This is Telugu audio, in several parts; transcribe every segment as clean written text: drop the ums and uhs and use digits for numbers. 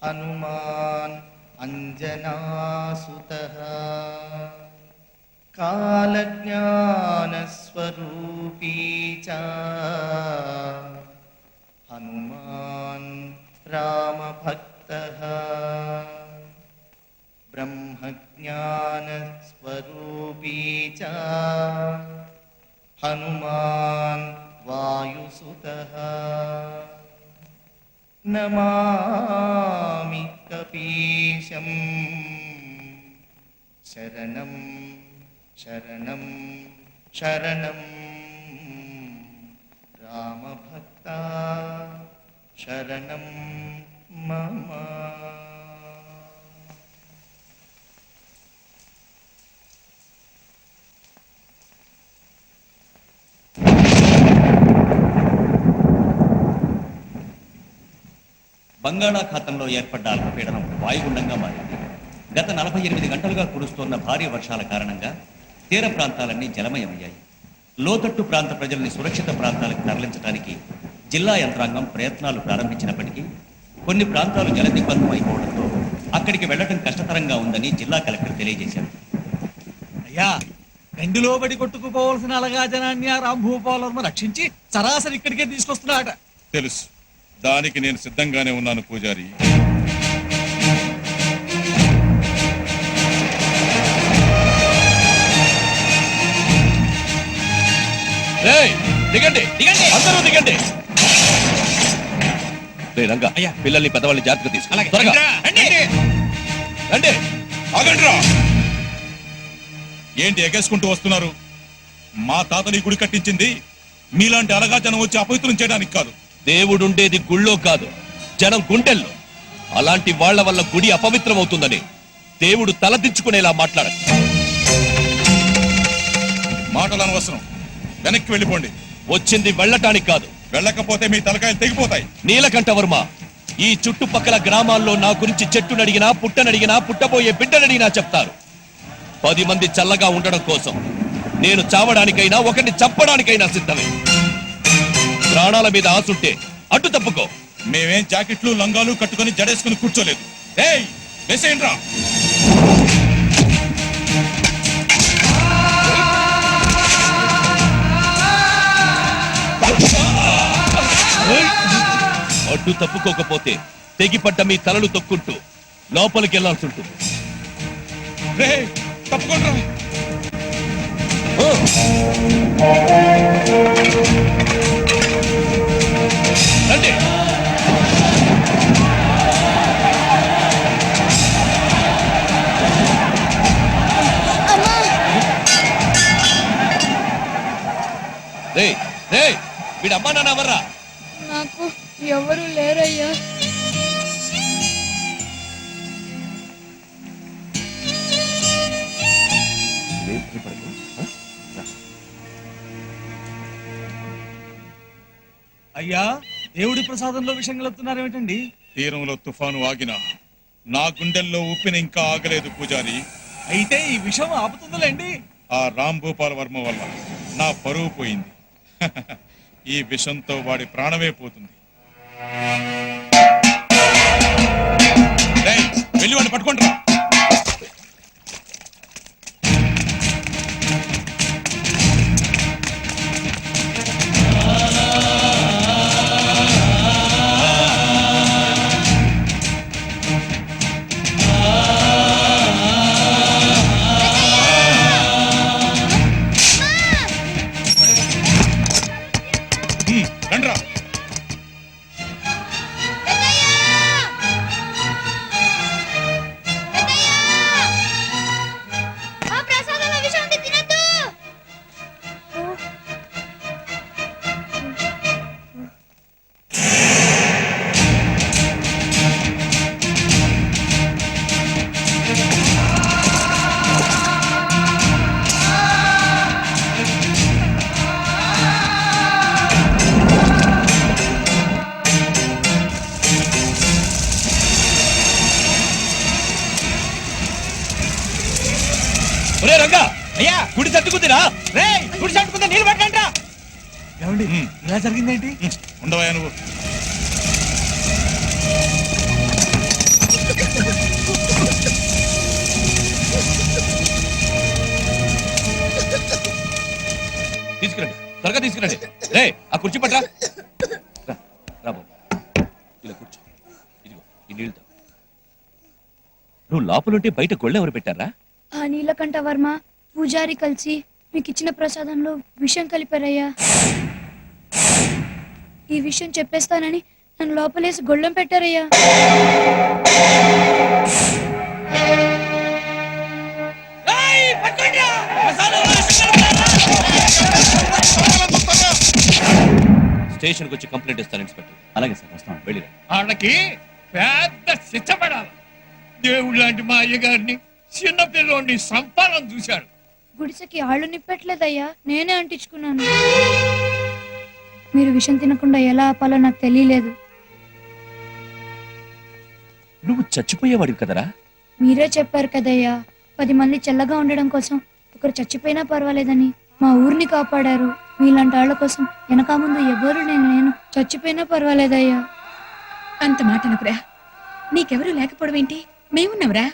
హనుమాన్ అంజనాసుతః కాలజ్ఞానస్వరూపీ చ హనుమాన్ రామభక్తః బ్రహ్మజ్ఞానస్వరూపీ చ హనుమాన్ వాయుసుతః నమామి కపీశం శరణం శరణం శరణం రామభక్త శరణం మమ. బంగాళాఖాతంలో ఏర్పడ్డ అల్పపీడనం వాయుగుండంగా మారింది. గత 48 గంటలుగా కురుస్తోన్న భారీ వర్షాల కారణంగా తీర ప్రాంతాలన్నీ జలమయమయ్యాయి. లోతట్టు ప్రాంత ప్రజల్ని సురక్షిత ప్రాంతాలకు తరలించడానికి జిల్లా యంత్రాంగం ప్రయత్నాలు ప్రారంభించినప్పటికీ కొన్ని ప్రాంతాలు జలదిగ్బంధం అయిపోవడంతో అక్కడికి వెళ్లడం కష్టతరంగా ఉందని జిల్లా కలెక్టర్ తెలియజేశారు. అయ్యా, గండిలో బడి కొట్టుకుపోవలసిన అలగా జనాన్ని ఆ రాంభూపాలవర్మ రక్షించి సరాసరి ఇక్కడికే తీసుకొస్తున్నాడట. తెలుసు, దానికి నేను సిద్ధంగానే ఉన్నాను పూజారి. దిగండి దిగండి, అందరూ దిగండి. రంగా, పిల్లల్ని పెద్దవాళ్ళని జాగ్రత్తగా తీసుకు త్వరగా రండి. ఆగండిరా, ఏంటి ఎగేసుకుంటూ వస్తున్నారు? మా తాతని గుడి కట్టించింది మీలాంటి అలగా జనం వచ్చి అపవిత్రం చేయడానికి కాదు. దేవుడుండేది గుళ్ళో కాదు, జనం గుండెల్లో. అలాంటి వాళ్ల వల్ల గుడి అపవిత్రం అవుతుందని దేవుడు తలదించుకునేలా మాట్లాడదు. మాటలు అనవసరం, వెనక్కి వెళ్ళిపోండి. వచ్చింది వెళ్ళటానికి కాదు, వెళ్ళకపోతే మీ తలకాయలు తెగిపోతాయి. నీలకంఠవర్మ, ఈ చుట్టుపక్కల గ్రామాల్లో నా గురించి చెట్టునడిగినా పుట్టనడిగినా పుట్టబోయే బిడ్డనడిగినా చెప్తారు. 10 మంది చల్లగా ఉండడం కోసం నేను చావడానికైనా ఒకరిని చంపడానికైనా సిద్ధమే. ప్రాణాల మీద ఆసుంటే అడ్డు తప్పుకో. మేమేం జాకెట్లు లంగాలు కట్టుకుని జడేసుకుని కూర్చోలేదు. ఏయ్, వేసేయండ్రా. అడ్డు తప్పుకోకపోతే తెగిపడ్డ మీ తలలు తొక్కుంటూ లోపలికి వెళ్లాల్సి ఉంటుంది. తప్పుకోండ్రా. రండి. రే రే, వీడమ్మా నాన్న ఎవర్రా? నాకు ఎవరు లేరయ్యా. అయ్యా, దేవుడి ప్రసాదంలో విషయం కలుపుతున్నారేమిటండి? తీరంలో తుఫాను ఆగినా నా గుండెల్లో ఉప్పిన ఇంకా ఆగలేదు పూజారి. అయితే ఈ విషయం ఆపుతుందిలేండి. ఆ రాంభూపాల వర్మ వల్ల నా పరువు పోయింది. ఈ విషంతో వాడి ప్రాణమే పోతుంది. వెళ్ళి వాడిని పట్టుకుంటారా. రండ్రా. అయ్యా, గుడి తట్టుకుందిరా. రే, గుడి తట్టుకుందా, నీళ్ళు పెట్టండి. ఏమండి, ఇలా జరిగిందేంటి? ఉండవా నువ్వు? రే ఆ కుర్చీ పట్రా రా, రా బాబు ఇలా కూర్చో ఇదిగో ఈ నీళ్ళు తాగు. నువ్వు లోపలుంటే బయట గొళ్ళె ఎవరు పెట్టారా? ఆ నీలకంఠ వర్మ పూజారి కలిసి మీకు ఇచ్చిన ప్రసాదంలో విషం కలిపారయ్యా. ఈ విషయం చెప్పేస్తానని నన్ను లోపలేసి గొళ్ళెం పెట్టారయ్యా. స్టేషన్కి వచ్చి కంప్లైంట్ ఇస్తాను ఇన్స్పెక్టర్. అలాగే సార్ వస్తాం వెళ్ళిరా. వాళ్ళకి పెద్ద శిక్ష పడాలి. దేవుడు లాంటి మా అయ్యగారిని చిన్నపిల్లోని సంపాదన చూశాడు. గుడిసెకి ఆళ్ళు నిప్పట్లేదయ్యా, నేనే అంటించుకున్నాను. మీరు విషం తినకుండా ఎలా ఆపాలో నాకు తెలియలేదు. నువ్వు చచ్చిపోయేవాడివి కదరా? మీరే చెప్పారు కదయ్యా, 10 మంది చల్లగా ఉండడం కోసం ఒకరు చచ్చిపోయినా పర్వాలేదని. మా ఊరిని కాపాడారు. మీలాంటి వాళ్ళ కోసం వెనక ముందు ఎవరు నేను చచ్చిపోయినా పర్వాలేదయ్యా. అంత మాట అనుకురా. నీకెవరూ లేకపోవడం ఏంటి, మేమున్నావురా.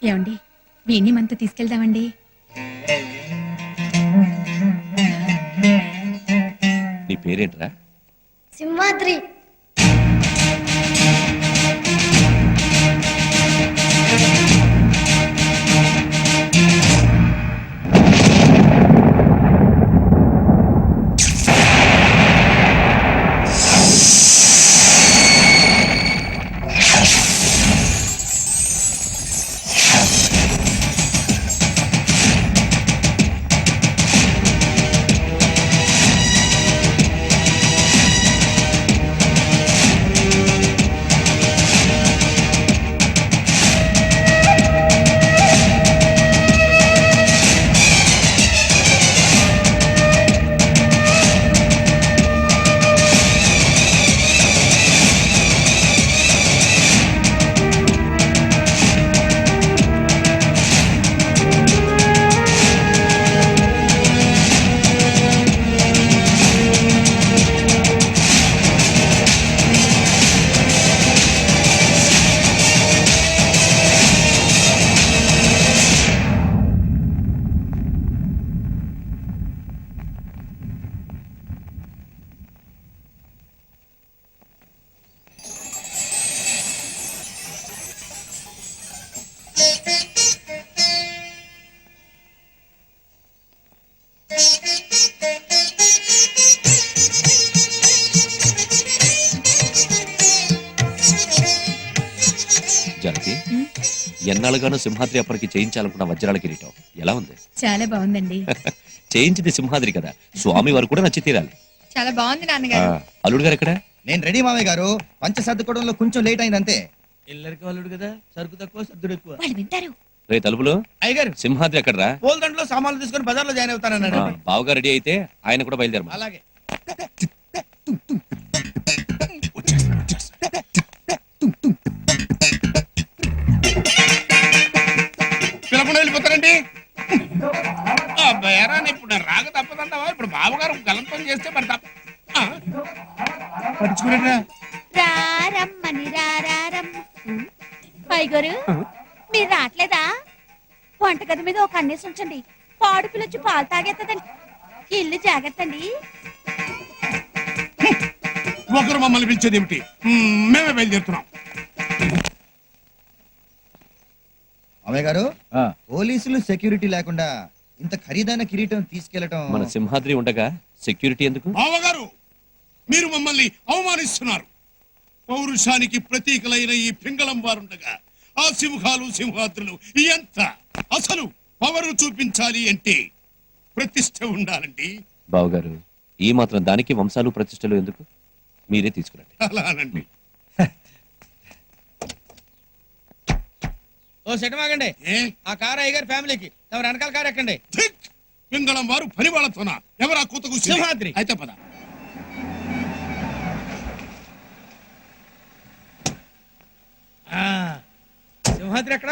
ఏమండి, వీణ్ణి మనతో తీసుకెళ్దామండి. నీ పేరేంట్రా? సింహాద్రి. జానకి, ఎన్నాళ్ళుగానో సింహాద్రి అప్పటికి చేయించాలనుకున్న వజ్రాల కిరీటం ఎలా ఉంది? చాలా బాగుందండి. చేయించింది సింహాద్రి కదా, స్వామి వారు కూడా నచ్చి తీరాలి. చాలా బాగుంది ఆ, నాన్నగారు. అల్లుడు గారు ఎక్కడ? నేను రెడీ మామయ్య గారు. పంచ సర్దుకోవడంలో కొంచెం లేట్ అయింది అంతే. ఇల్లరికి వాళ్ళుడు కదా, సరుకు తక్కువ సర్దుడు ఎక్కువ. వాళ్ళు వింటారు. రే తలుపులు, అయ్యగారు సింహాద్రి ఎక్కడరా? పోల్దండలో సామాన్లు తీసుకొని బజార్లో జాయిన్ అవుతానన్నాడు. బావుగా రెడీ అయితే ఆయన కూడా బయలుదేరమా. అలాగే. పిలకుండా వెళ్ళిపోతారండి. ఆ బేరాన్ని ఇప్పుడు రాక తప్పదంటావా? ఇప్పుడు బావగారు గలంతం చేస్తే మరి తప్ప పట్టించుకునేట్రా. రారమ్మని రారమ్మ. పైగోరు, మీరు రావట్లేదా? వంటగది మీద ఒక అన్నేసి ఉంచండి. పాడు పిల్లొచ్చి పాలు తాగేస్తుందండి. ఇల్లు జాగ్రత్త అండి. ఒకరు మమ్మల్ని పిలిచేది ఏమిటి? మేమే బయలుదేరుతున్నాం. మామయ్య గారు, పోలీసులు సెక్యూరిటీ లేకుండా ఇంత ఖరీదైన కిరీటం తీసుకెళ్లటం. మన సింహాద్రి ఉండగా సెక్యూరిటీ ఎందుకు? బావగారు, మీరు మమ్మల్ని అవమానిస్తున్నారు. పౌరుషానికి ప్రతీకలైన ఈ పింగళం వారుండగా ఆ సింహాలు సింహాద్రులు ఎంత అసలు పవరు చూపించాలి అంటే ప్రతిష్ట ఉండాలండి. బావగారు, ఈ మాత్రం దానికి వంశాలు ప్రతిష్టలు ఎందుకు? మీరే తీసుకురండి. అలానండి. ఓ సెటమాగండి, ఏ ఆ కార్ అయ్యగారి ఫ్యామిలీకి, తమ వెనకాల కార్ ఎక్కండి. ధిక్! పింగళం వారు పని వాళ్ళతోనా? ఎవరా కూతకు సింహాద్రి. అయితే పద. సింహాద్రి ఎక్కడ?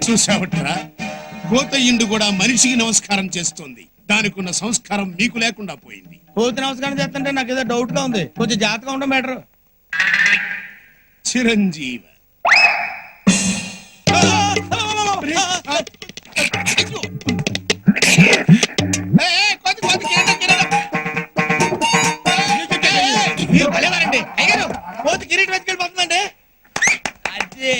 చూసావట్రా, కోతయ్యిండు కూడా మనిషికి నమస్కారం చేస్తోంది. దానికున్న సంస్కారం మీకు లేకుండా పోయింది. కోతి నమస్కారం చేస్తుంటే నాకు ఏదో డౌట్ గా ఉంది. కొంచెం జాగ్రత్తగా ఉండడం బెటర్. చిరంజీవి అయ్యో. కొద్ది కొద్ది కిరీటం, కిరీటం. మీరు భలేవారండి అయ్యారు పోతు కిరీటం వెతికెళ్ళిపోతుందండి. అదే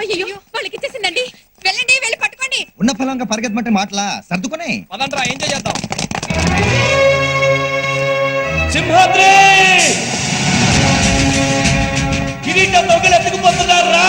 అయ్యో వాళ్ళకి ఇచ్చేసిందండి. వెళ్ళండి, వెళ్ళి పట్టుకోండి. ఉన్న ఫలంగా పరిగెత్తమంటే మాటలా సర్దుకునే. పదండ్రా ఎంజాయ్ చేద్దాం. సింహాద్రి కిరీటం దొంగలు ఎత్తుకుపోతున్నారా?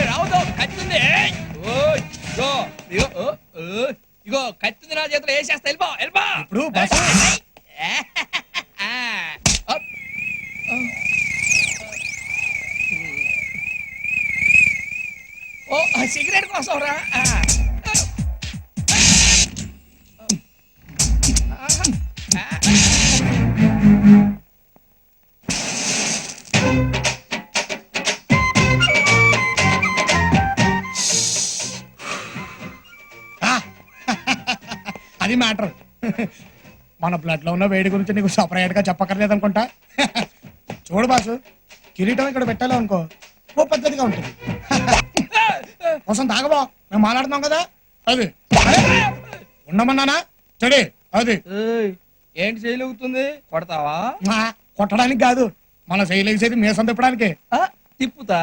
రావుదో కత్తుంది. ఇగో కత్తుంది నా చేతిలో వేసేస్తా. వెళ్ళిపో వెళ్ళిపో. ఇప్పుడు ఓ సిగరెట్ కోసం రా. అది మ్యాటర్. మన బ్లడ్ లో ఉన్న వేడి గురించి నీకు సపరేట్ గా చెప్పక్కర్లేదు అనుకుంటా. చూడు బాసు, కిరీటం ఇక్కడ పెట్టాలి అనుకో ఓ పద్ధతిగా ఉంటుంది. కోసం తాగబో, మేము మాట్లాడుతున్నాం కదా. అది ఉండమన్నానా చెడి. అది ఏంటి చేయలుగుతుంది? కొడతావా? కొట్టడానికి కాదు, మన శైలేసేది మీసం తిప్పడానికి. తిప్పుతా.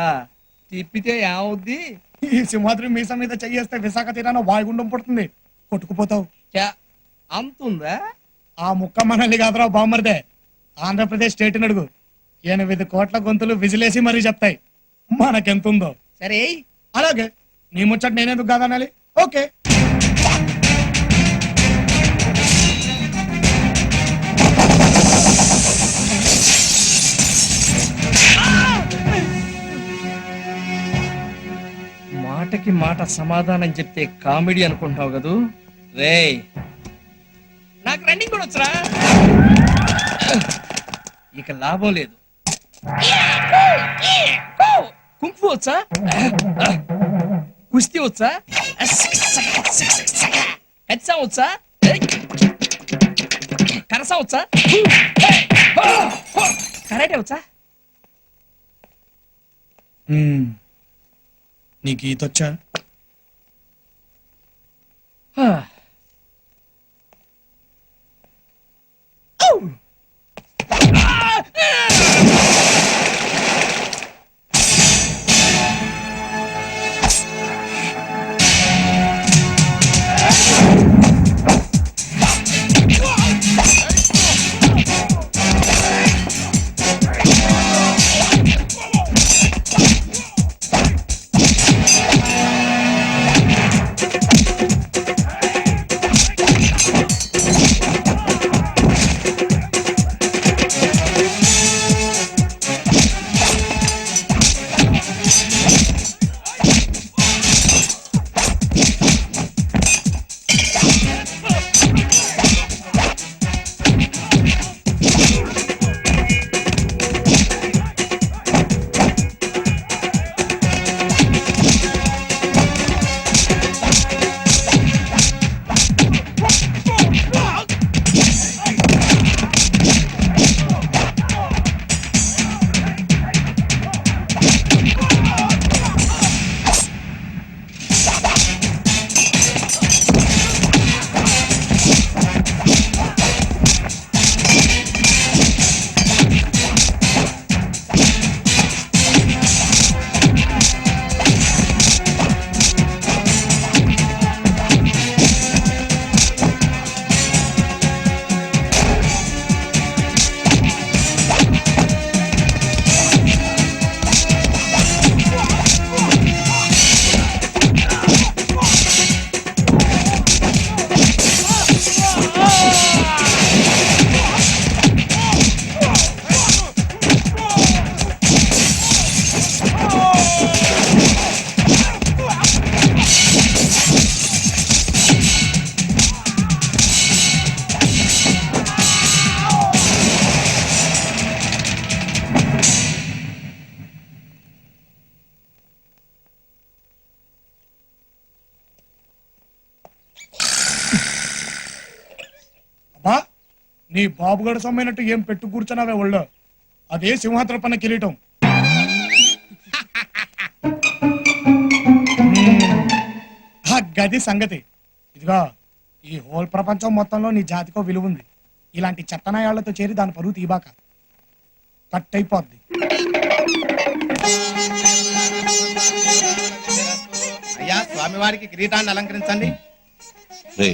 తిప్పితే ఏమవుద్ది? ఈ సింహాద్రి మీసం మీద చెయ్యేస్తే విశాఖ తీరాన వాయుగుండం పుడుతుంది, కొట్టుకుపోతావు. అంతుందా? ఆ ముక్క మనల్ని కాదురా బామ్మర్దే, ఆంధ్రప్రదేశ్ స్టేట్ అడుగు. 8 కోట్ల గొంతులు విజిలేసి మరీ చెప్తాయి మనకెంతుందో. సరే అలాగే నీ ముచ్చట నేనెందుకు కాదనాలి? ఓకే. మాటకి మాట సమాధానం చెప్తే కామెడీ అనుకుంటావు కదూ. రేయ్ నాకు రన్నింగ్ కూడా వచ్చరా? ఇక లాభం లేదు. కుంఫు వచ్చా? కుస్తీ వచ్చా? కచ్చా వచ్చా? కరసా వచ్చా? కరాటే వచ్చా? నీకు ఈతొచ్చా? నీ బాబుగడ సొమ్మైనట్టు ఏం పెట్టు కూర్చున్నావే ఒళ్ళో అదే సింహాద్రపన్న కిరీటం. ఆ గది సంగతి. ఇదిగో ఈ హోల్ ప్రపంచం మొత్తంలో నీ జాతికో విలువ ఉంది. ఇలాంటి చెత్తనాయాళ్లతో చేరి దాని పరువు తీబాక, కట్ అయిపోద్ది. అయ్యా స్వామివారికి కిరీటాన్ని అలంకరించండి. రే,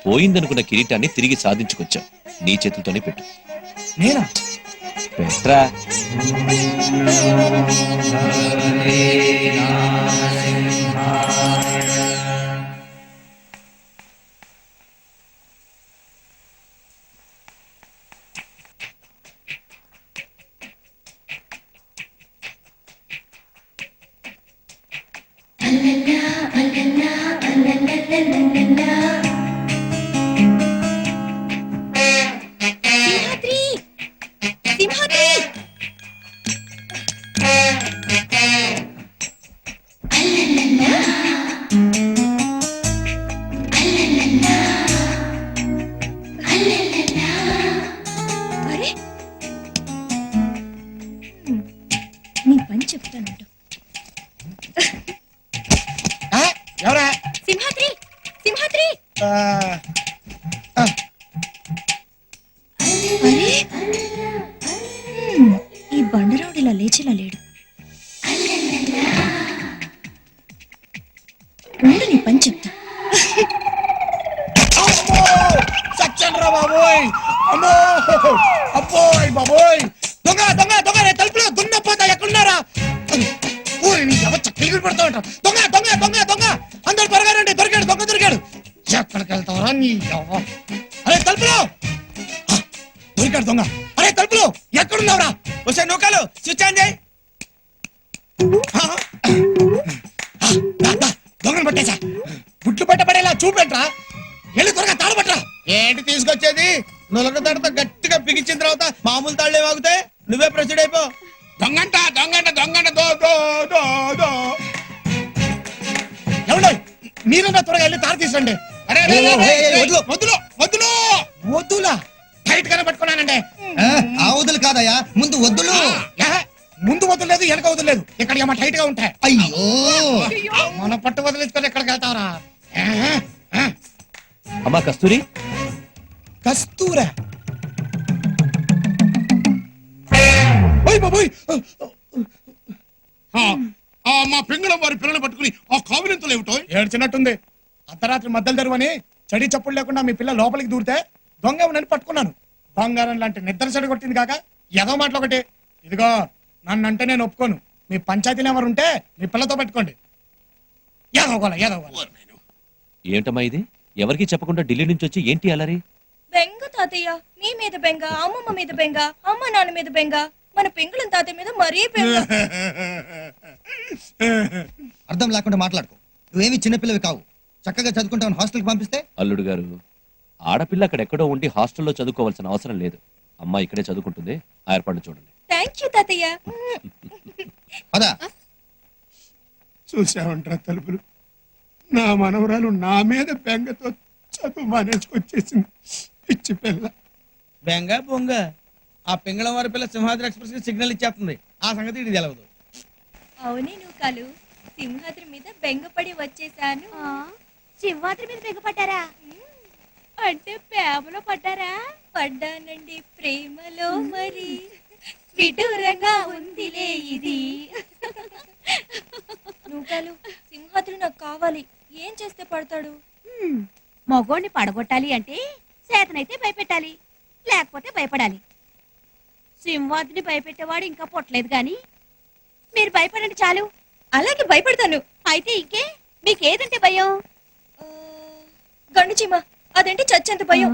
పోయిందనుకున్న కిరీటాన్ని తిరిగి సాధించుకొచ్చా. నీ చేతులతోనే పెట్టు. నేనా? పెట్రా. సింహాద్రి సింహాద్రి అరే నీ పని చెప్తానంటు. ఆ, ఎవరా? సింహాద్రి సింహాద్రి ఆ, ఆ, అరే ఈ బండరావుడు ఇలా లేచిలా లేడు. ఉండు నీ పని చెప్తా. అమ్మో! చచ్చానురా బాబోయ్! అమ్మో! అబ్బోయ్ బాబోయ్! దొంగ దొంగ దొంగ రే, తలుపులో దున్నపోతా ఎక్కడున్నారా? ఊరి నీ ఎవ చక్కలు పడతా ఉంటా. దొంగ దొంగ దొంగ దొంగ అందరు త్వరగా రండి, దొరికాడు దొంగ దొరికాడు. ఎక్కడికి వెళ్తావరా నీ ఎవ? అరే తలుపులో! ఆ, దొరికాడు దొంగ. అరే తలుపులో ఎక్కడున్నావురా? వచ్చే నూకలు స్విచ్ ఆన్ చేయి. ఆ, ఆ, దా, దా, దొంగను పట్టేశా. గుడ్లు పట్టబడేలా చూపెట్రా. వెళ్ళి త్వరగా తాడు పట్టరా. ఏంటి తీసుకొచ్చేది? నులక తాడుతో గట్టిగా బిగించిన తర్వాత మామూలు తాళ్లే వాగుతాయి. నువ్వే ప్రొసీడ్ అయిపో. దొంగంట దొంగంట దొంగంట దో దో దో దో. ఎవడో మీరన్నా త్వరగా వెళ్ళి తాడు తీసండి. అరే అరే, అరే, అరే, అరే, వదులు. వదులు వదులు వదులా. టైట్ గానే పట్టుకున్నానండి. ఆ వదులు కాదయ్యా, ముందు వద్దులు. ఏ, ముందు వదలలేదు వెనక వదలలేదు. ఇక్కడ ఏమో టైట్ గా ఉంటాయి. అయ్యో మన పట్టు వదిలించుకొని ఎక్కడికి వెళ్తావరా? అమ్మా కస్తూరి, కస్తూరా? ఓయ్ బాబోయ్! మా పింగళం వారి పిల్లలు పట్టుకుని ఆ కావిలింతలు ఏమిటో ఏడ్చినట్టుంది. అర్ధరాత్రి మద్దలు తెరువని చడి చప్పుడు లేకుండా మీ పిల్ల లోపలికి దూరితే దొంగ ఉన్నని పట్టుకున్నాను. బంగారం లాంటి నిద్ర చెడు కొట్టింది కాక ఏదో మాటలు ఒకటి. ఇదిగో నన్నంటే నేను ఒప్పుకోను. మీ పంచాయతీలు ఎవరు ఉంటే మీ పిల్లతో పెట్టుకోండి. ఏదోగోల ఏదోగోల. ఏంటమ్మా ఇది? ఎవరికి చెప్పకుండా ఢిల్లీ నుంచి వచ్చి ఏంటి అలరి? బెంగ తాతయ్య, మీ మీద బెంగ, అమ్మమ్మ మీద బెంగ, అమ్మ నాన్న మీద బెంగ, మన పెంగుళం తాతయ్య మీద మరీ బెంగ. అర్థం లేకుండా మాట్లాడుకో. నువ్వేమి చిన్నపిల్లవి కావు. చక్కగా చదువుకుంటావు. హాస్టల్కి పంపిస్తే అల్లుడు గారు, ఆడపిల్ల అక్కడెక్కడో ఉండి హాస్టల్లో చదువుకోవాల్సిన అవసరం లేదు. అమ్మ ఇక్కడే చదువుకుంటుంది. ఆ ఏర్పాటు చూడండి. థ్యాంక్ యూ తాతయ్య. పదా. చూసావంటారా తలుపులు? నా మనవరాలు నా మీద బెంగతో చదువు మానేసుకొచ్చేసింది. పిచ్చి పిల్ల. బెంగ బొంగ. ఆ పింగళం వారి పిల్ల సింహాద్రి ఎక్స్ప్రెస్ కి సిగ్నల్ ఇచ్చేస్తుంది. ఆ సంగతి ఇది తెలవదు. అవునే నూకాలు, సింహాద్రి మీద బెంగపడి వచ్చేసాను. సింహాద్రి మీద బెంగపడ్డారా? అంటే ప్రేమలో పడ్డారా? పడ్డానండి ప్రేమలో, మరి విడూరంగా ఉందిలే ఇది. నూకాలు, సింహాద్రి నాకు కావాలి. ఏం చేస్తే పడతాడు? మగోడిని పడగొట్టాలి అంటే చేతనైతే భయపెట్టాలి, లేకపోతే భయపడాలి. సింహాద్రిని భయపెట్టేవాడు ఇంకా పుట్టలేదు గాని మీరు భయపడండి చాలు. అలాగే భయపడతాను. అయితే ఇంకే మీకేదంటే భయం? గండు చీమ, అదేంటి చచ్చేంత భయం.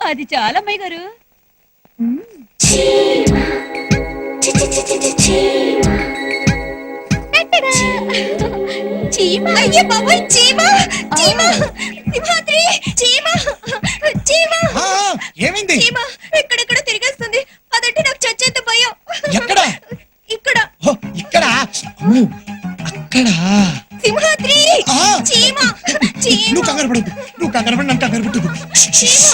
అది చాలా అమ్మాయి గారు. చీమ. అయ్యో బాబోయ్, చీమ చీమ. సింహాద్రి, చీమ చీమ. ఏమైంది? చీమ ఎక్కడెక్కడ తిరిగేస్తుంది. అదంటే నాకు చచ్చేంత భయం. ఎక్కడ? ఇక్కడ. ఓ, ఇక్కడ. అమ్మో, అక్కడ. సింహాద్రి, ఆ. చీమ చీమ నువ్వు కంగారు పడద్దు. నువ్వు కంగారు పడి నన్ను కంగారు పెట్టదు. చీమ.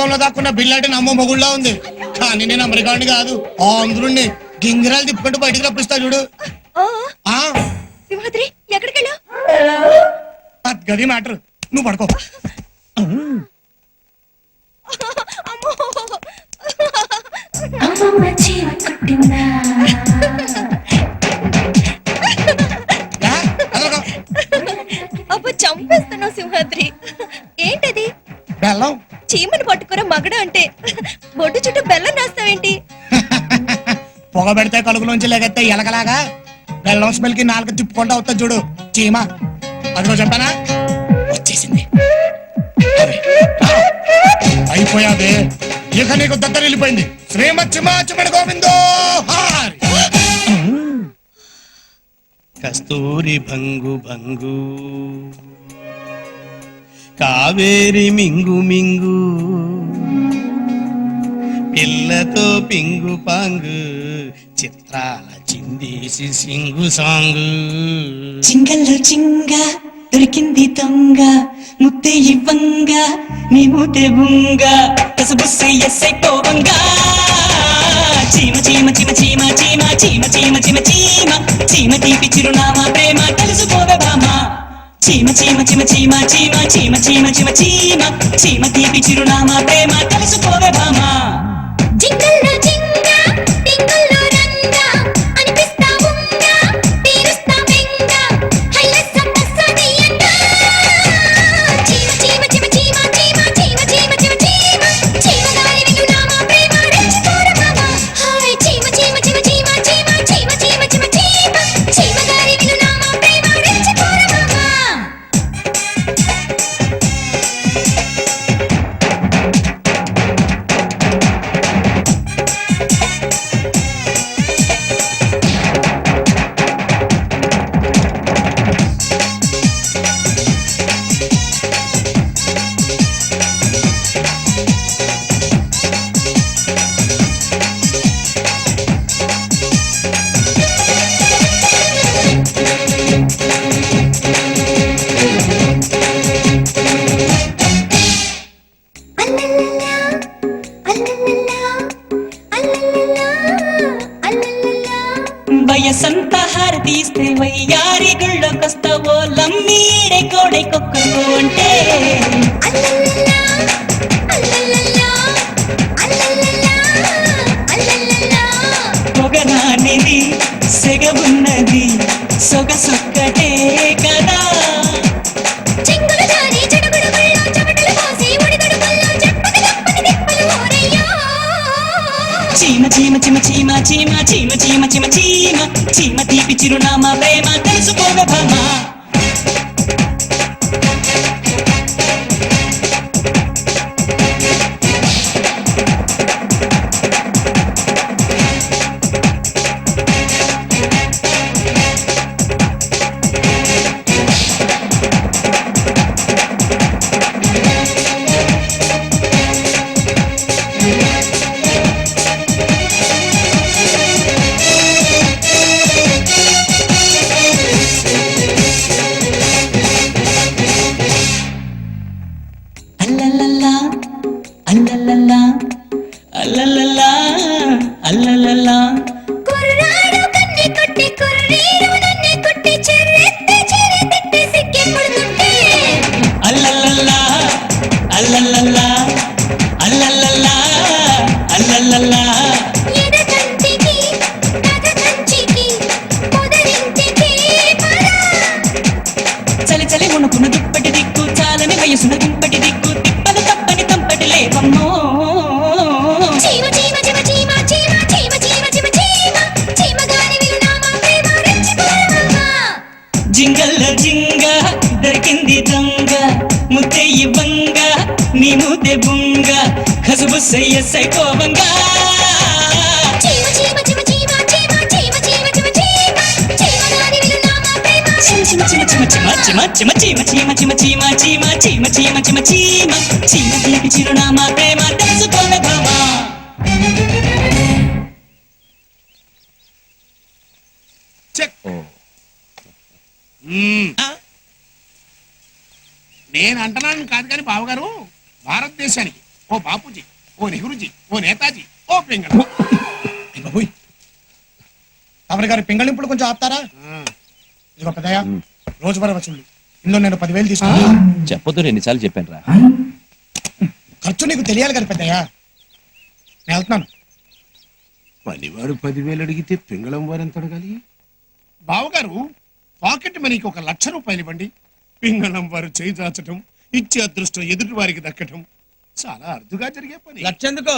ముఖంలో దాక్కున్న బిల్లాటి నమ్మ మొగుళ్ళ ఉంది కానీ నేను అమెరికాని కాదు ఆంధ్రుణ్ణి గింగిరాలు తిప్పుకుంటూ బయటికి రప్పిస్తా చూడు ఆ, ఆ సింహాద్రి ఎక్కడికి వెళ్ళా అది గది మ్యాటర్ నువ్వు పడుకో యా, అదొక అబ్బో చంపేస్తున్నావు సింహాద్రి ఏంటది బెల్లం చీమను పట్టుకురా మగడ అంటే బొడ్డు చుట్టూ బెల్లం రాస్తావేంటి పొగ పెడితే కలుగులోంచి లేకెత్తే ఎలకలాగా బెల్లం స్మెల్ కి నాలుగు తిప్పుకుంటా వస్తా చూడు చీమ అదిగో చెప్పానా వచ్చేసింది అరే, రా. అయిపోయాదే ఇక నీకు దగ్గర వెళ్ళిపోయింది శ్రీమత్ చిమాచమణ గోవిందో హారి. కస్తూరి భంగు భంగు కావేరి మింగు మింగు పిల్లతో పింగు పాంగు చిత్రాల చిందేసి సింగు సాంగు చింగల్లో చింగ దొరికింది దొంగ ముద్దే ఇవ్వంగ నీ ముద్దే బుంగ కసబుస్సే ఎస్సై పోవంగా చీమ చీమ చీమ చీమ చీమ చీమ చీమ చీమ చీమ చీమ తీపి చిరునామా ప్రేమ తెలుసుకోవే బామ చీమ చీమ చీమ చీమ చీమ చీమ చీమ చీమ చీమ చీమ తీపి చిరునామా ప్రేమ తెలుసుకోవే బామ జింగల్లో జింగ టింగుల్లో రంగ అనిపిస్తా ఉంగ తీరుస్తా బెంగ హైలెస్ సత్తసదియంగా చీమ చీమ చీమ చీమ చీమ చీమ చీమ చీమ చీమ చీమ గాలి విలునామా ప్రేమ రెచ్చిపోర మామ హాయ్ చీమ చీమ చీమ చీమ చీమ చీమ చీమ చీమ చీమ చీమ గాలి విలునామా ప్రేమ రెచ్చిపోర మామ అల్లల్లలా అల్లల్లలా అల్లల్లలా అల్లల్లలా వయసంత హారతీస్తే వయ్యారి గుళ్ళకొస్తావో లమ్మీడే కోడై కొక్కో అంటే అల్లల్లలా అల్లల్లలా అల్లల్లలా అల్లల్లలా పొగనానిది సెగవున్నది సొగసొక్కటే కదా చెంగులు జారి చెడుగుడు గుళ్ళో చెమటలు పోసి ఒడిదుడు పల్లో చెప్పని తప్పని తిప్పలు ఓరయ్యో చీమ చీమ చీమ చీమ చీమ చీమ చీమ చీమ చీమ చీమ తీపి చిరునామా ప్రేమ తెలుసుకోవే భామ అల్లల్లలా అల్లల్లలా అల్లల్లలా అల్లల్లలా కుర్రాడు కన్ని కొట్టి కుర్రీడు నన్ను కొట్టి చెర్రెత్తి చెరెత్తి సిక్కి పడుతుంటే అల్లల్లలా అల్లల్లలా అల్లల్లలా అల్లల్లలా ఎద కంటికి కథ కంచికి పొదరింటికి పరా చలి చలి ఉణుకును దుప్పటి దిక్కు చాలని వయసును దుప్పటి దిక్కు తిప్పలు తప్పని తంపటి లేవమ్మో చీమ చీమ చీమ చీమ చీమ చీమ చీమ చీమ చీమ చీమ గాని విలునామా ప్రేమ రెచ్చిపోరమ్మా జింగల్ల జింగ దొరికింది దొంగ ముద్దే ఇవ్వంగ నీ ముద్దే బుంగ కసుబుస్సయ్య సైకోవంగా చీమ చీమ చీమ చీమ చీమ చీమ చీమ చీమ చీమ చీమ గాని విలునామా ప్రేమ చిమ చిమ చిమ చిమ చిమ చిమ చిమ చిమ చిమ చిమ చిమ చిమ చిమ చిమ చీమ చీమ తీపి చిరునామా ప్రేమ తెలుసుకోవే భామ నేను అంటున్నాను కాదు కానీ బావగారు భారతదేశానికి ఓ బాపూజీ, ఓ నెహ్రూజీ, ఓ నేతాజీ, ఓ పింగళ. బాబోయ్ తమరి గారి పింగళింపులు కొంచెం ఆపుతారా? ఇదిగో పెద్దయ్య, రోజువారీ వసూళ్ళు ఇందులో నేను 10,000 తీసుకున్నాను. చెప్పొద్దు ఎన్నిసార్లు చెప్పాను రా. ఖర్చు నీకు తెలియాలి కదా పెద్దయ్య. నేను వెళ్తున్నాను. పనివాడు 10,000 అడిగితే పింగళం వారు ఎంత అడగాలి? బావగారు, పాకెట్ మనీకి 1,00,000 రూపాయలు ఇవ్వండి. పింగళం వారు చేయి చాచటం, ఇచ్చే అదృష్టం ఎదుటి వారికి దక్కటం చాలా అరుదుగా జరిగే పని. లక్షెందుకో?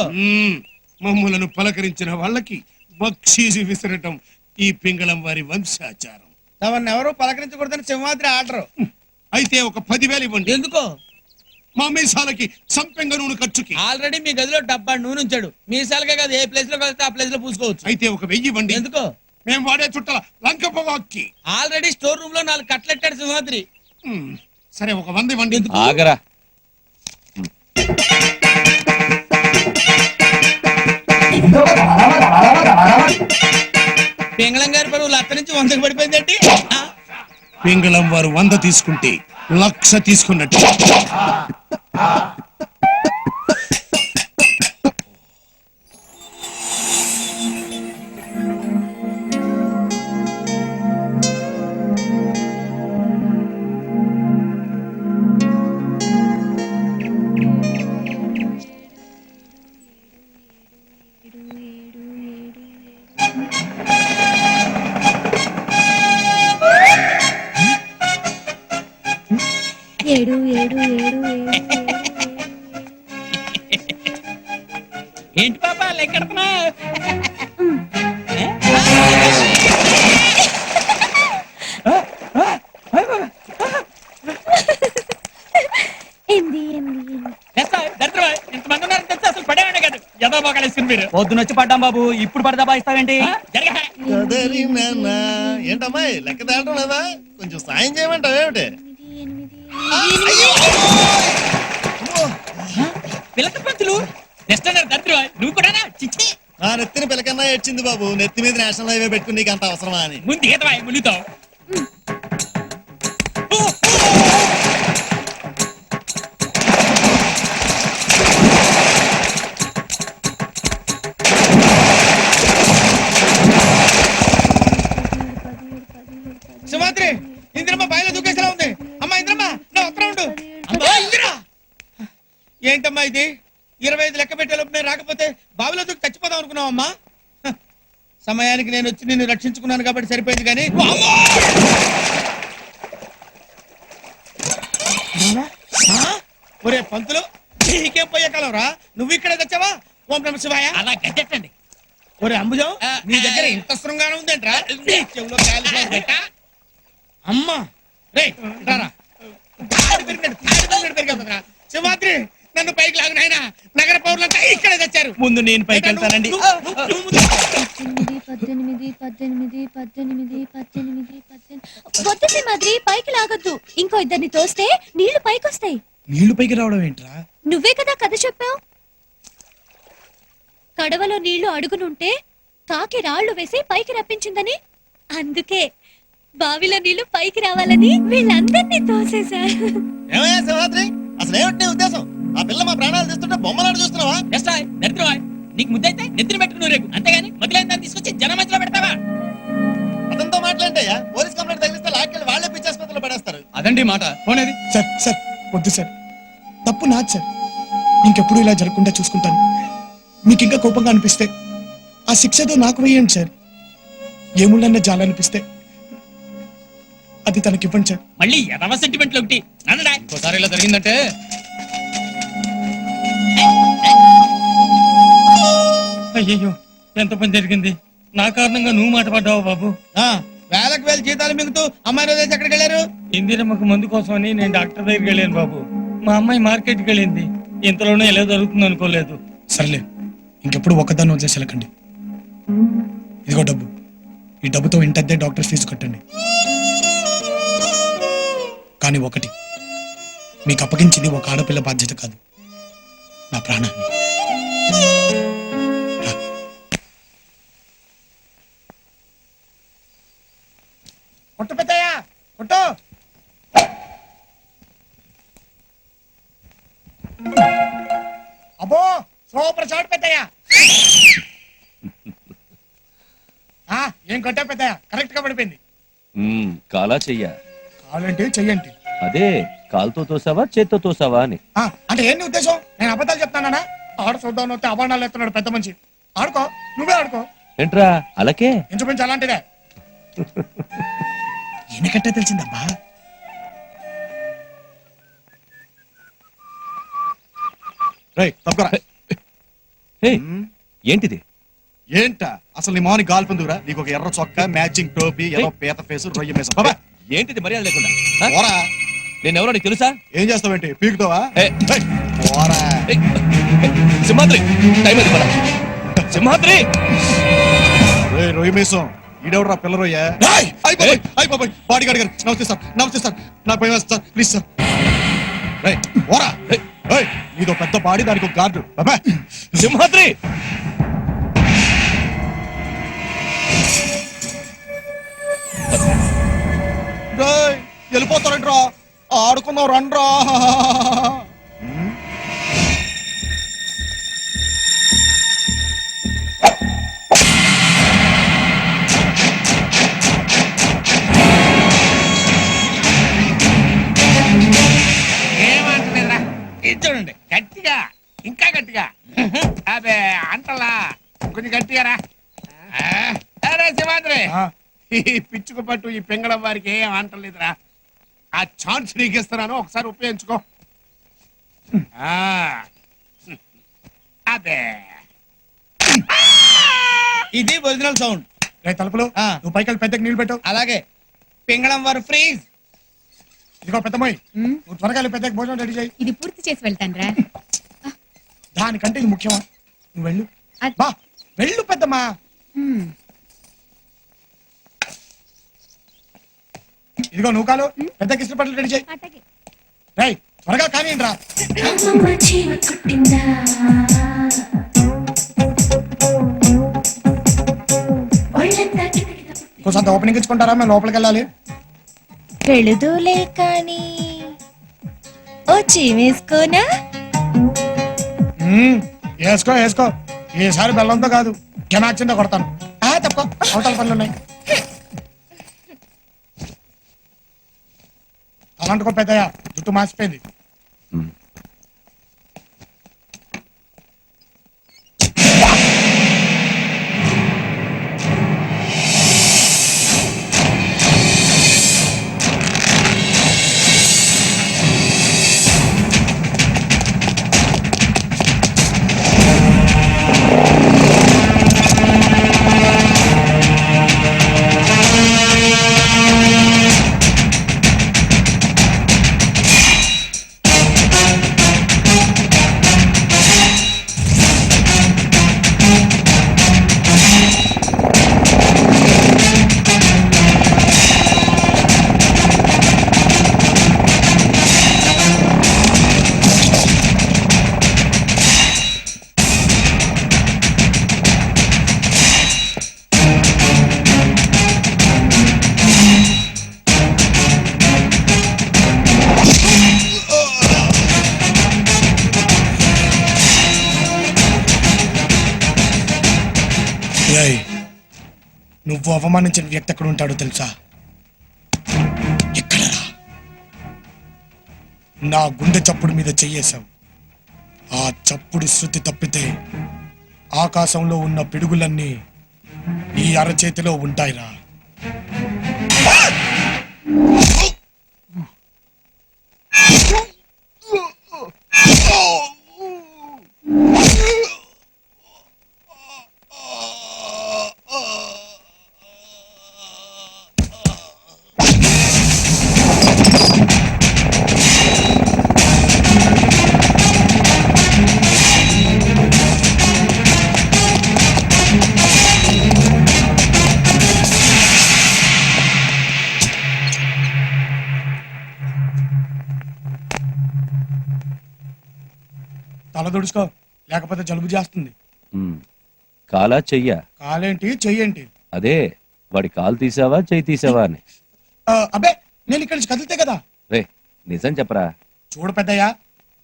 మమ్ములను పలకరించిన వాళ్ళకి బక్షీసి విసరటం ఈ పింగళం వారి వంశాచారం. తమను ఎవరు పలకరించకూడదని సింహాద్రి ఆర్డర్. అయితే ఒక 10,000 ఇవ్వండి. ఎందుకో? మా మీసాలకి సంపెంగ నూనె ఖర్చుకి. ఆల్రెడీ మీ గదిలో డబ్బా నూనె ఉంచాడు. మీసాలకే కాదు, ఏ ప్లేస్ లో కలిస్తే ఆ ప్లేస్ లో పూసుకోవచ్చు. అయితే ఒక 1000 ఇవ్వండి. ఎందుకో? మేము వాడే చుట్టల లంక పొగాక్కి. ఆల్రెడీ స్టోర్ రూమ్ లో 4 కట్లెట్టాడు సింహాద్రి. సరే ఒక 100 ఇవ్వండి. ఆగరా. పింగళం గారి పరువు 1,00,000 నుంచి 100కి పడిపోయిందండి. పింగళం వారు 100 తీసుకుంటే 1,00,000 తీసుకున్నట్టు. ఏడు ఏడు ఏడు ఏంటి పాపా లెక్కడుతున్నా? పొద్దున వచ్చి పడ్డాం బాబు, ఇప్పుడు పడదా బాయిస్తావేంటి? ఏంటమ్మా లెక్క తేలడం లేదా? కొంచెం సాయం చేయమంటావు ఏమిటి? పిలక పంతులు నువ్వు కూడా చిచ్చి. నా నెత్తిన పిల్లకన్నా ఏడ్చింది బాబు. నెత్తి మీద నేషనల్ హైవే పెట్టుకుని నీకు అంత అవసరమా అని. ముందు ఈతవా మునిగుతావు. సింహాద్రి, ఇంద్రమ్మ బాయిలో దూకేసేలా ఉంది. అమ్మా ఇంద్రమ్మ, నా ఉత్తరం ఉండు. అమ్మా ఇందిరా, ఏంటమ్మా ఇది? 25 లెక్క పెట్టేలోపు నేను రాకపోతే బావిలో దూకి చచ్చిపోదాం అనుకున్నావు అమ్మా. సమయానికి నేను వచ్చి నిన్ను రక్షించుకున్నాను కాబట్టి సరిపోయింది. కానీ ఒరే పంతులు, నీకేం పోయే కాలం రా? నువ్వు ఇక్కడే తెచ్చావా? ఓం నమ శివాయ. అలా గట్టండి. ఒరే అంబుజం, నీ దగ్గర ఇంత శృంగారం ఉందేంట్రా? చెవులో అమ్మా రే రారా. సింహాద్రి, నన్ను పైకి లాగు నాయనా. నగర పౌరులంతా ఇక్కడే తెచ్చారు. ముందు నేను పైకి వెళ్తానండి. 18 18 18 18 18 వద్దు సింహాద్రి, పైకి లాగొద్దు. ఇంకో ఇద్దరిని తోస్తే నీళ్లు పైకొస్తాయి. నీళ్లు పైకి రావడం ఏంట్రా? నువ్వే కదా కథ చెప్పావు. కడవలో నీళ్లు అడుగునుంటే కాకి రాళ్లు వేసి పైకి రప్పించిందని. అందుకే బావిలో నీళ్లు పైకి రావాలని వీళ్ళందరినీ తోసేశారు. ఏమయ్యా సింహాద్రి, అసలు ఏమిటి నీ ఉద్దేశం? ఆ పిల్ల మా ప్రాణాలు తీస్తుంటే బొమ్మలాడు చూస్తున్నావా? నీకు ముద్దైతే నెత్తిన పెట్టుకుని రేపు, అంతేగాని మొదలైన దాన్ని తీసుకొచ్చి జనం మధ్యలో పెడతావా? అతనితో మాట్లాంటయ్యా, పోలీస్ కంప్లైంట్ తగిలిస్తే లాక్కెళ్ళి వాళ్ళే పిచ్చాసుపత్రిలో పడేస్తారు. అదండి మాట. పోనేది సార్ సార్ వద్దు సార్, తప్పు నాది సార్. ఇంకెప్పుడు ఇలా జరగకుండా చూసుకుంటాను. మీకు ఇంకా కోపంగా అనిపిస్తే ఆ శిక్షతో నాకు వేయండి సార్. ఏముళ్ళన్న జాలనిపిస్తే అది తనకి ఇవ్వండి సార్. మళ్ళీ ఎదవ సెంటిమెంట్లు ఒకటి. ఇంకోసారి ఇలా జరిగిందంటే అయ్యో ఎంత పని జరిగింది. నా కారణంగా నువ్వు మాట పడ్డావు బాబు. వేలకు వేల జీతాలు మింగుతూ అమ్మాయి రోజు ఎక్కడికి వెళ్ళారు? ఇందిరమ్మకు మందు కోసమని నేను డాక్టర్ దగ్గరికి వెళ్ళాను బాబు. మా అమ్మాయి మార్కెట్కి వెళ్ళింది. ఇంతలోనే ఎలా జరుగుతుంది అనుకోలేదు. సర్లే, ఇంకెప్పుడు ఒక్కదాన్ని వదిలేసి వెళ్ళకండి. ఇదిగో డబ్బు. ఈ డబ్బుతో ఇంటద్దే డాక్టర్ ఫీజు కట్టండి. కానీ ఒకటి, మీకు అప్పగించింది ఒక ఆడపిల్ల బాధ్యత కాదు, నా ప్రాణాన్ని. కొట్టు పెద్దయ్యా, కొట్టు. అబ్బో సూపర్ షాట్ పెద్దయ్యా. ఏం కొట్టా పెద్దయ్యా, కరెక్ట్ గా పడిపోయింది. కాలా చెయ్య. కావాలంటే చెయ్యండి. అదే కాలుతో తోసావా చేత్తో తోసావా అని. అంటే ఏంటి ఉద్దేశం? నేను అబద్ధాలు చెప్తానా? ఆడ చూద్దాం వస్తే అభాండాలు ఎత్తున్నాడు పెద్ద మనిషి. ఆడుకో, నువ్వే ఆడుకో. ఏంట్రా అలాగే? ఇంచుమించు అలాంటిదే. ఎనకట్టే తెలిసిందబ్బా. ఏంటిది? ఏంటా అసలు నీ మాని గాలి పందురా? నీకు ఒక ఎర్ర చొక్క, మ్యాచింగ్ టోపీ, ఎర్ర పీత ఫేసు, రొయ్య మేసం. బాబా ఏంటిది మర్యాద లేకుండా? పోరా. నేనెవరో నీకు తెలుసా? ఏం చేస్తావేంటి? పీకుతావా? ఏయ్, పోరా. సింహాద్రి టైం అది పద. సింహాద్రి రొయ్య మేసం ఈడెవడరా పిల్ల రొయ్య? బాడీ గార్డ్ గారు నమస్తే సార్. నమస్తే సార్. నాకు భయం వేస్తుంది సార్, ప్లీజ్ సార్. పోరా. నీదో పెద్ద బాడీ, దానికి ఒక గార్డు. బాబా సింహాద్రి వెళ్ళిపోతారంట్రా. ఆడుకుందాం రండ్రా. ఏమంటలేదురా, ఇది చూడండి గట్టిగా, ఇంకా గట్టిగా. అదే అంటలా, కొంచెం గట్టిగా రా. అరే శివాద్రి, ఈ పిచ్చుకు పట్టు ఈ పెంగళం వారికి ఏం అంటలేదురా. ఆ ఛాన్స్ నీకు ఇస్తున్నాను, ఒకసారి ఉపయోగించుకో. అదే ఇది ఒరిజినల్ సౌండ్. తలుపులు నువ్వు పైకి పెద్దకి నీళ్ళు పెట్టు. అలాగే. పింగళం వారు ఫ్రీజ్. ఇదిగో పెద్దమ్మాయి, నువ్వు త్వరగా పెద్దకి భోజనం రెడీ చేయి. ఇది పూర్తి చేసి వెళ్తాను రా. దానికంటే ఇది ముఖ్యమా? నువ్వు వెళ్ళు. బా వెళ్ళు పెద్దమ్మా. ఇదిగో నువ్వు కాలు పెద్దకి ఇష్టపడలు రెడీ చేయి. రై త్వరగా కానీ రా. కొంచెం ఓపెనింగ్ ఇచ్చుకుంటారా? మేము లోపలికి వెళ్ళాలి. వెళుదూలే కానీ ఓ చీమేసుకోనా? వేసుకో వేసుకో. ఈసారి బెల్లంతో కాదు, కెనాచిందో కొడతాను. తప్ప అవతల పనులు ఉన్నాయి. అలాంటికో పెద్దయ్య, జుట్టు మాసిపోయింది. నువ్వు అవమానించిన వ్యక్తి ఎక్కడ ఉంటాడో తెలుసా? ఎక్కడరా? నా గుండె చప్పుడు మీద చెయ్యేశావు. ఆ చప్పుడు శృతి తప్పితే ఆకాశంలో ఉన్న పిడుగులన్నీ ఈ అరచేతిలో ఉంటాయిరా. తల దుడుచుకో, లేకపోతే జలుబు చేస్తుంది. కాలా చెయ్య? కాలేంటి చెయ్యేంటి? అదే వాడి కాలు తీసావా చెయ్యి తీసావా అని. అబ్బే నేను ఇక్కడి నుంచి కదిలితే కదా. రే నిజం చెప్పరా. చూడు పెద్దయ్యా,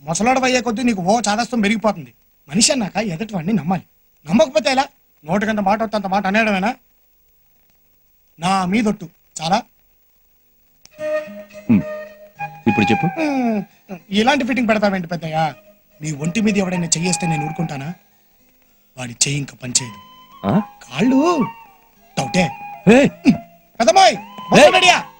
ముసలాడు అయ్యే కొద్దీ నీకు ఓ చాదస్తం పెరిగిపోతుంది. మనిషి అన్నాక ఎదుటి వాడిని నమ్మాలి. నమ్మకపోతే ఎలా? నోటికంత మాట వస్తే అంత మాట అనేయడమేనా? నా మీదొట్టు చాలా. ఇప్పుడు చెప్పు. ఇలాంటి ఫిట్టింగ్ పెడతావేంటి పెద్దయ్యా? నీ ఒంటి మీద ఎవడైనా చెయ్యేస్తే నేను ఊరుకుంటానా? వాడి చెయ్యి ఇంకా పనిచేయదు. ఆ? కాళ్ళు డౌటే. ఏయ్! పెద్దమ్మాయి ఏయ్! రెడీయా?